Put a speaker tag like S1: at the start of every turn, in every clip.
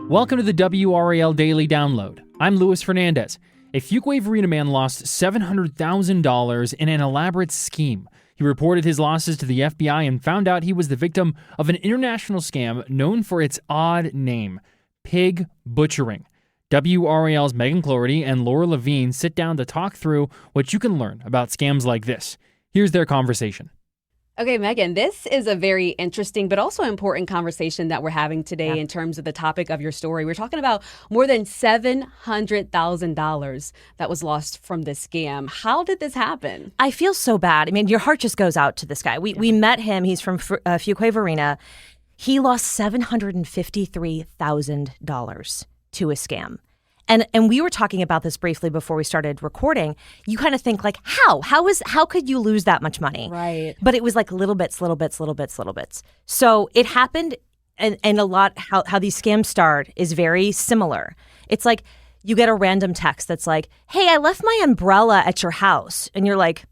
S1: Welcome to the WRAL Daily Download. I'm Luis Fernandez. A Fuquay-Varina man lost $700,000 in an elaborate scheme. He reported his losses to the FBI and found out he was the victim of an international scam known for its odd name, pig butchering. WRAL's Cloherty and Lora Lavigne sit down to talk through what you can learn about scams like this. Here's their conversation.
S2: Okay, Megan, this is a very interesting but also important conversation that we're having today in terms of the topic of your story. We're talking about more than $700,000 that was lost from this scam. How did this happen?
S3: I feel so bad. I mean, your heart just goes out to this guy. We met him. He's from Fuquay-Varina. He lost $753,000 to a scam. And we were talking about this briefly before we started recording. You kind of think like, how could you lose that much money?
S2: Right.
S3: But it was like little bits. So it happened, and a lot how these scams start is very similar. It's like you get a random text that's like, hey, I left my umbrella at your house. And you're like,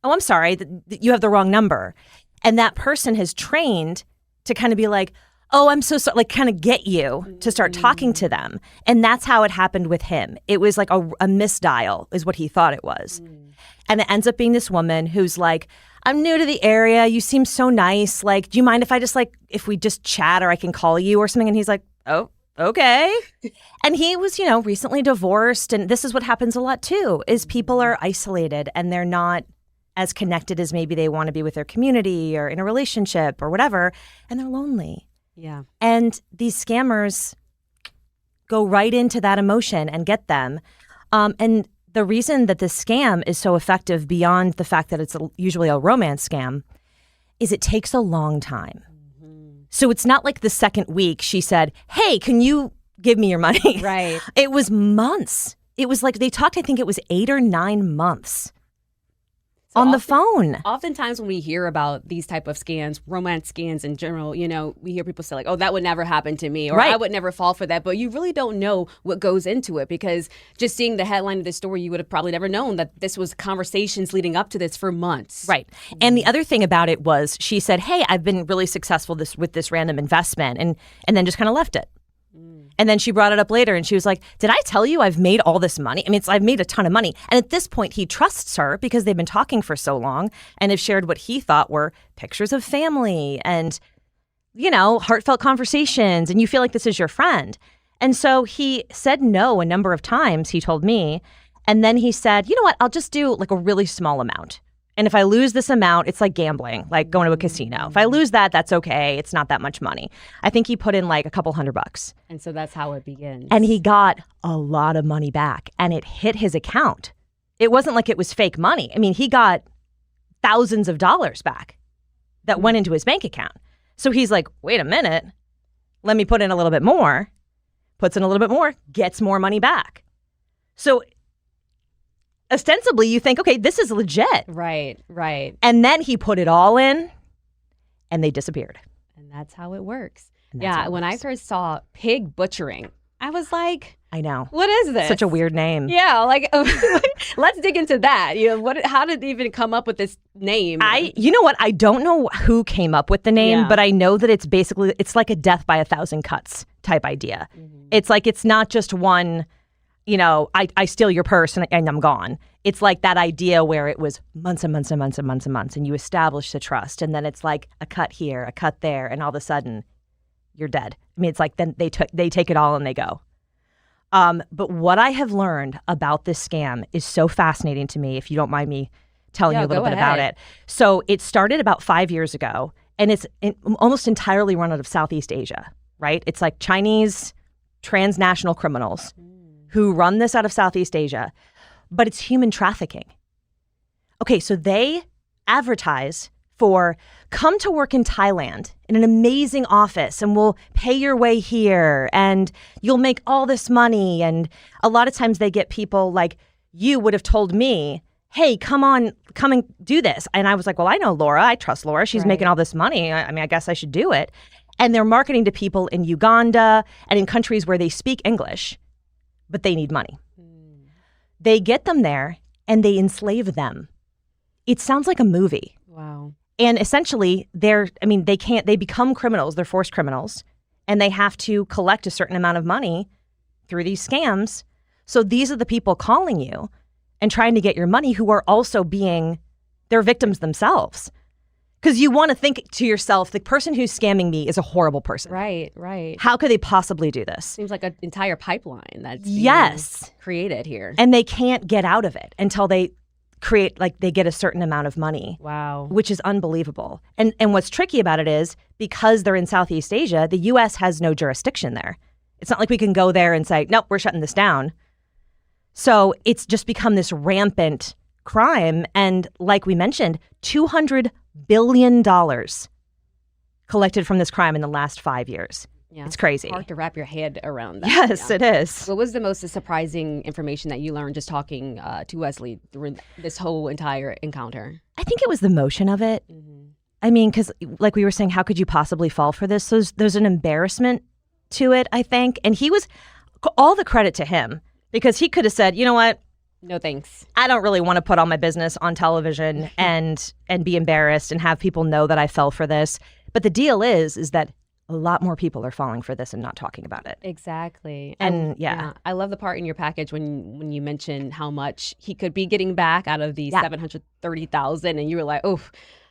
S3: oh, I'm sorry, you have the wrong number. And that person has trained to kind of be like, oh, I'm so sorry, like kind of get you to start talking to them. And that's how it happened with him. It was like a misdial is what he thought it was. And it ends up being this woman who's like, I'm new to the area. You seem so nice. Like, do you mind if I just if we just chat or I can call you or something? And he's like, oh, okay. And he was, recently divorced. And this is what happens a lot too, is people are isolated and they're not as connected as maybe they want to be with their community or in a relationship or whatever. And they're lonely.
S2: Yeah. And
S3: these scammers go right into that emotion and get them. And the reason that this scam is so effective beyond the fact that it's usually a romance scam is it takes a long time. Mm-hmm. So it's not like the second week she said, hey, can you give me your money?
S2: Right.
S3: It was months. It was like they talked, I think it was 8 or 9 months. So on the phone.
S2: Oftentimes when we hear about these type of scams, romance scams in general, we hear people say like, oh, that would never happen to me, or I would never fall for that. But you really don't know what goes into it, because just seeing the headline of this story, you would have probably never known that this was conversations leading up to this for months.
S3: Right. And the other thing about it was she said, hey, I've been really successful with this random investment, and then just kind of left it. And then she brought it up later and she was like, did I tell you I've made all this money? I mean, I've made a ton of money. And at this point, he trusts her because they've been talking for so long and have shared what he thought were pictures of family and, heartfelt conversations. And you feel like this is your friend. And so he said no a number of times, he told me. And then he said, you know what, I'll just do like a really small amount. And if I lose this amount, it's like gambling, like going to a casino. If I lose that, that's okay. It's not that much money. I think he put in like a couple $100.
S2: And so that's how it begins.
S3: And he got a lot of money back and it hit his account. It wasn't like it was fake money. I mean, he got thousands of dollars back that went into his bank account. So he's like, wait a minute, let me put in a little bit more, puts in a little bit more, gets more money back. So ostensibly, you think, okay, this is legit.
S2: Right.
S3: And then he put it all in, and they disappeared.
S2: And that's how it works. Yeah, when I first saw pig butchering, I was like,
S3: I know.
S2: What is this?
S3: Such a weird name.
S2: Yeah, let's dig into that. How did it even come up with this name?
S3: You know what? I don't know who came up with the name, but I know that it's like a death by 1,000 cuts type idea. Mm-hmm. It's like, it's not just one, I steal your purse and I'm gone. It's like that idea where it was months and months and months and months and months, and you establish the trust, and then it's like a cut here, a cut there, and all of a sudden you're dead. I mean, it's like then they take it all and they go. But what I have learned about this scam is so fascinating to me, if you don't mind me telling you a little bit about it. So it started about 5 years ago, and it's almost entirely run out of Southeast Asia, right? It's like Chinese transnational criminals who run this out of Southeast Asia, but it's human trafficking. Okay, so they advertise for come to work in Thailand in an amazing office and we'll pay your way here and you'll make all this money. And a lot of times they get people like you would have told me, hey, come and do this. And I was like, well, I know Lora. I trust Lora. She's making all this money. I mean, I guess I should do it. And they're marketing to people in Uganda and in countries where they speak English, but they need money. They get them there and they enslave them. It sounds like a movie.
S2: Wow.
S3: And essentially they become criminals. They're forced criminals. and they have to collect a certain amount of money through these scams. So these are the people calling you and trying to get your money who are also they're victims themselves. Because you want to think to yourself, the person who's scamming me is a horrible person.
S2: Right.
S3: How could they possibly do this?
S2: Seems like an entire pipeline that's being created here.
S3: And they can't get out of it until they they get a certain amount of money.
S2: Wow.
S3: Which is unbelievable. And what's tricky about it is because they're in Southeast Asia, the U.S. has no jurisdiction there. It's not like we can go there and say, nope, we're shutting this down. So it's just become this rampant crime. And like we mentioned, $200 billion collected from this crime in the last 5 years. Yeah, it's crazy.
S2: Hard to wrap your head around that.
S3: Yes, it is.
S2: What was the most surprising information that you learned just talking to Wesley during this whole entire encounter?
S3: I think it was the motion of it. Mm-hmm. I mean, because like we were saying, how could you possibly fall for this? So there's an embarrassment to it, I think. And he was, all the credit to him, because he could have said, you know what?
S2: No thanks.
S3: I don't really want to put all my business on television and be embarrassed and have people know that I fell for this. But the deal is that a lot more people are falling for this and not talking about it.
S2: Exactly.
S3: And yeah.
S2: I love the part in your package when you mentioned how much he could be getting back out of the $730,000, and you were like, oh,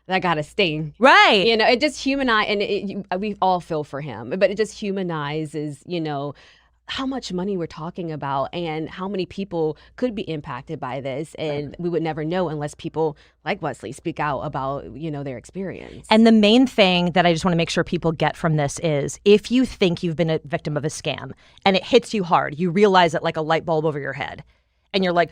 S2: that got to sting.
S3: Right.
S2: You know, it just humanizes, and we all feel for him, but it just humanizes, you know, how much money we're talking about and how many people could be impacted by this. And we would never know unless people like Wesley speak out about, you know, their experience.
S3: And the main thing that I just want to make sure people get from this is if you think you've been a victim of a scam and it hits you hard, you realize it like a light bulb over your head and you're like,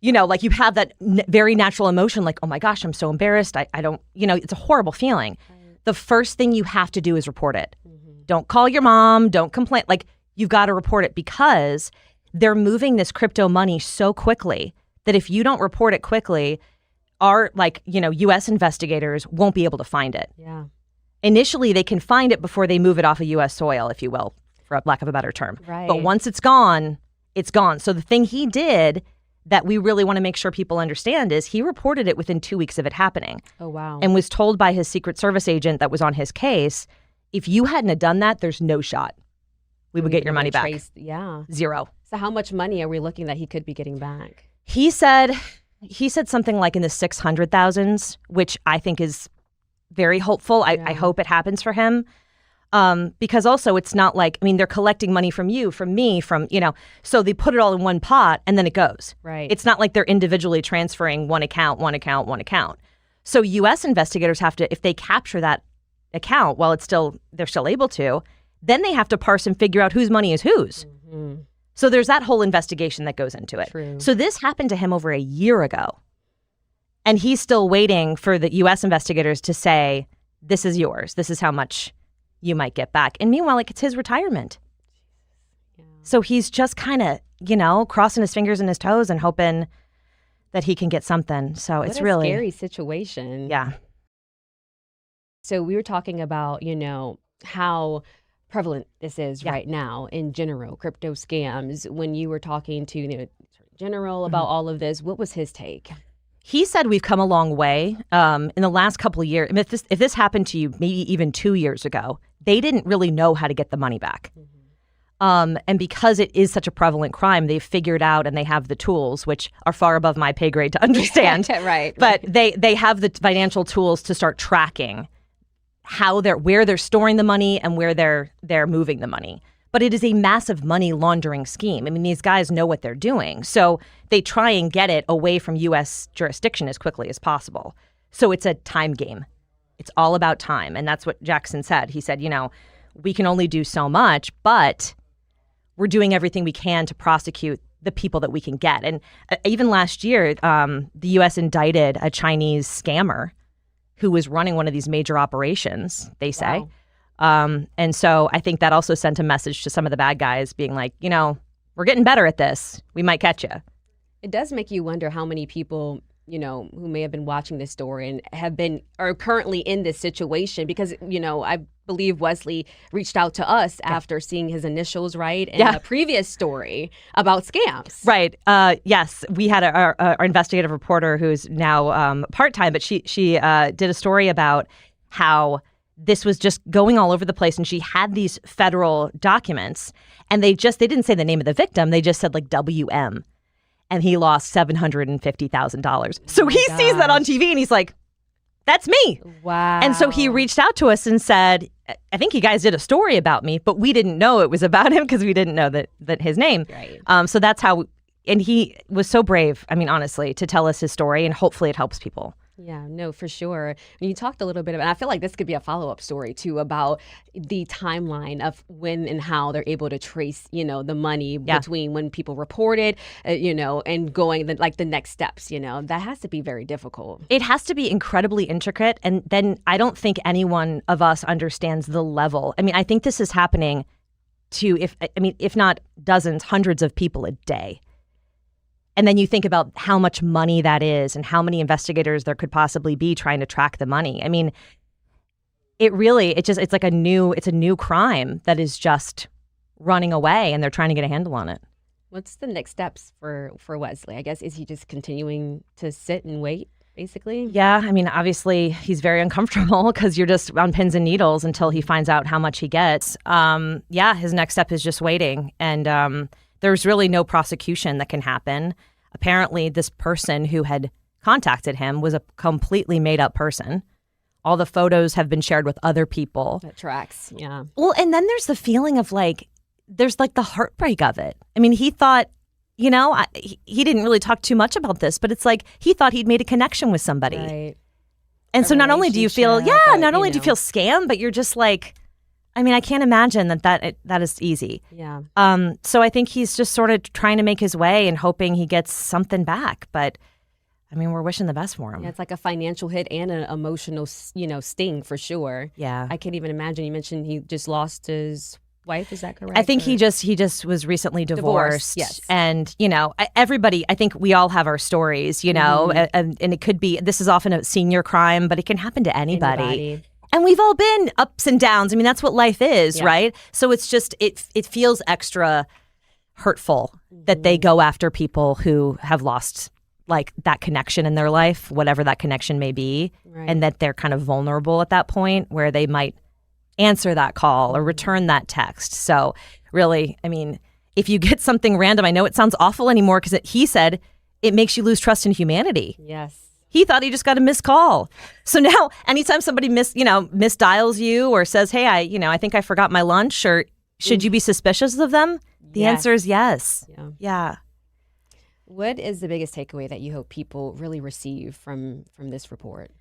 S3: you know, like you have that very natural emotion like, oh my gosh, I'm so embarrassed. I don't, you know, it's a horrible feeling. Right. The first thing you have to do is report it. Mm-hmm. Don't call your mom. Don't complain. Like, you've got to report it because they're moving this crypto money so quickly that if you don't report it quickly, our U.S. investigators won't be able to find it.
S2: Yeah.
S3: Initially, they can find it before they move it off of U.S. soil, if you will, for lack of a better term.
S2: Right.
S3: But once it's gone, it's gone. So the thing he did that we really want to make sure people understand is he reported it within 2 weeks of it happening.
S2: Oh, wow.
S3: And was told by his Secret Service agent that was on his case, if you hadn't have done that, there's no shot we would get your money back. Zero.
S2: So how much money are we looking that he could be getting back?
S3: He said something like in the 600,000s, which I think is very hopeful. I hope it happens for him. Because also it's not like, I mean, they're collecting money from you, from me, from, you know, so they put it all in one pot and then it goes.
S2: Right.
S3: It's not like they're individually transferring one account. So U.S. investigators have to, if they capture that account while they're still able to, then they have to parse and figure out whose money is whose. Mm-hmm. So there's that whole investigation that goes into it.
S2: True.
S3: So this happened to him over a year ago. And he's still waiting for the U.S. investigators to say, this is yours. This is how much you might get back. And meanwhile, like, it's his retirement. Yeah. So he's just kind of, you know, crossing his fingers and his toes and hoping that he can get something. So it's really
S2: scary situation.
S3: Yeah.
S2: So we were talking about, you know, how prevalent this is right now in general, crypto scams. When you were talking to, you know, General about all of this, what was his take?
S3: He said we've come a long way in the last couple of years. I mean, if this happened to you maybe even 2 years ago, they didn't really know how to get the money back. Mm-hmm. And because it is such a prevalent crime, they've figured out and they have the tools, which are far above my pay grade to understand.
S2: Right.
S3: But they have the financial tools to start tracking where they're storing the money and where they're moving the money. But it is a massive money laundering scheme. I mean, these guys know what they're doing. So they try and get it away from U.S. jurisdiction as quickly as possible. So it's a time game. It's all about time. And that's what Jackson said. He said, you know, we can only do so much, but we're doing everything we can to prosecute the people that we can get. And even last year, the U.S. indicted a Chinese scammer who was running one of these major operations, they say.
S2: Wow.
S3: And so I think that also sent a message to some of the bad guys being like, you know, we're getting better at this. We might catch you.
S2: It does make you wonder how many people, you know, who may have been watching this story and are currently in this situation because, you know, I believe Wesley reached out to us after seeing his initials, right? In a previous story about scams.
S3: Right. Yes. We had our investigative reporter who's now part-time, but she did a story about how this was just going all over the place, and she had these federal documents, and they didn't say the name of the victim. They just said like WM, and he lost $750,000. So he sees that on TV, and he's like, that's me.
S2: Wow.
S3: And so he reached out to us and said, I think you guys did a story about me, but we didn't know it was about him because we didn't know that his name.
S2: Right.
S3: So that's how, and he was so brave, I mean, honestly, to tell us his story, and hopefully it helps people.
S2: Yeah, no, for sure. And you talked a little bit about, I feel like this could be a follow-up story too, about the timeline of when and how they're able to trace, the money between when people reported, and going the next steps, that has to be very difficult.
S3: It has to be incredibly intricate. And then I don't think any one of us understands the level. I mean, I think this is happening to, if not dozens, hundreds of people a day. And then you think about how much money that is and how many investigators there could possibly be trying to track the money. I mean, it's a new crime that is just running away, and they're trying to get a handle on it.
S2: What's the next steps for Wesley? I guess, is he just continuing to sit and wait, basically?
S3: Yeah, I mean, obviously he's very uncomfortable because you're just on pins and needles until he finds out how much he gets. His next step is just waiting. And there's really no prosecution that can happen. Apparently, this person who had contacted him was a completely made-up person. All the photos have been shared with other people.
S2: That tracks, yeah.
S3: Well, and then there's the feeling of there's the heartbreak of it. I mean, he thought, he didn't really talk too much about this, but it's like he thought he'd made a connection with somebody.
S2: Right.
S3: And so not only do you feel, do you feel scammed, but you're just like, I mean, I can't imagine that is easy.
S2: Yeah.
S3: So I think he's just sort of trying to make his way and hoping he gets something back. But I mean, we're wishing the best for him.
S2: Yeah, it's like a financial hit and an emotional, sting for sure.
S3: Yeah.
S2: I can't even imagine. You mentioned he just lost his wife. Is that correct?
S3: I think he just was recently divorced.
S2: Yes.
S3: And, everybody, I think we all have our stories, and it could be, this is often a senior crime, but it can happen to anybody. And we've all been ups and downs. I mean, that's what life is, right? So it's just, it feels extra hurtful that they go after people who have lost that connection in their life, whatever that connection may be, and that they're kind of vulnerable at that point where they might answer that call or return that text. So really, I mean, if you get something random, I know it sounds awful anymore because he said it makes you lose trust in humanity.
S2: Yes.
S3: He thought he just got a missed call. So now anytime somebody misdials you or says, hey, I think I forgot my lunch, or should you be suspicious of them? The answer is yes. Yeah.
S2: What is the biggest takeaway that you hope people really receive from this report?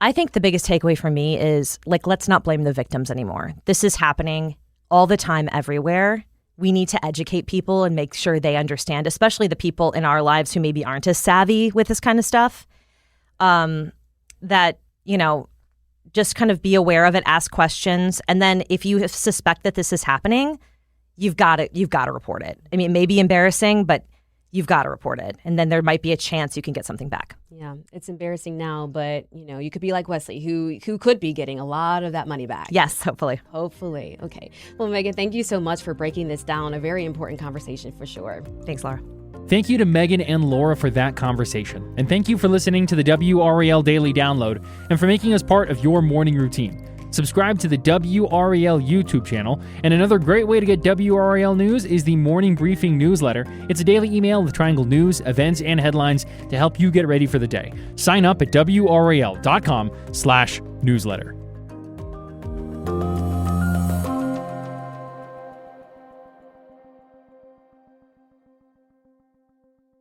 S3: I think the biggest takeaway for me is, let's not blame the victims anymore. This is happening all the time, everywhere. We need to educate people and make sure they understand, especially the people in our lives who maybe aren't as savvy with this kind of stuff. That, just kind of be aware of it, ask questions. And then if you suspect that this is happening, you've got to report it. I mean, it may be embarrassing, but you've got to report it. And then there might be a chance you can get something back.
S2: Yeah, it's embarrassing now, but, you could be like Wesley, who could be getting a lot of that money back.
S3: Yes, hopefully.
S2: Hopefully. Okay. Well, Megan, thank you so much for breaking this down. A very important conversation for sure.
S3: Thanks, Laura.
S1: Thank you to Megan and Lora for that conversation. And thank you for listening to the WRAL Daily Download and for making us part of your morning routine. Subscribe to the WRAL YouTube channel, and another great way to get WRAL news is the Morning Briefing newsletter. It's a daily email with Triangle news, events, and headlines to help you get ready for the day. Sign up at WRAL.com/newsletter.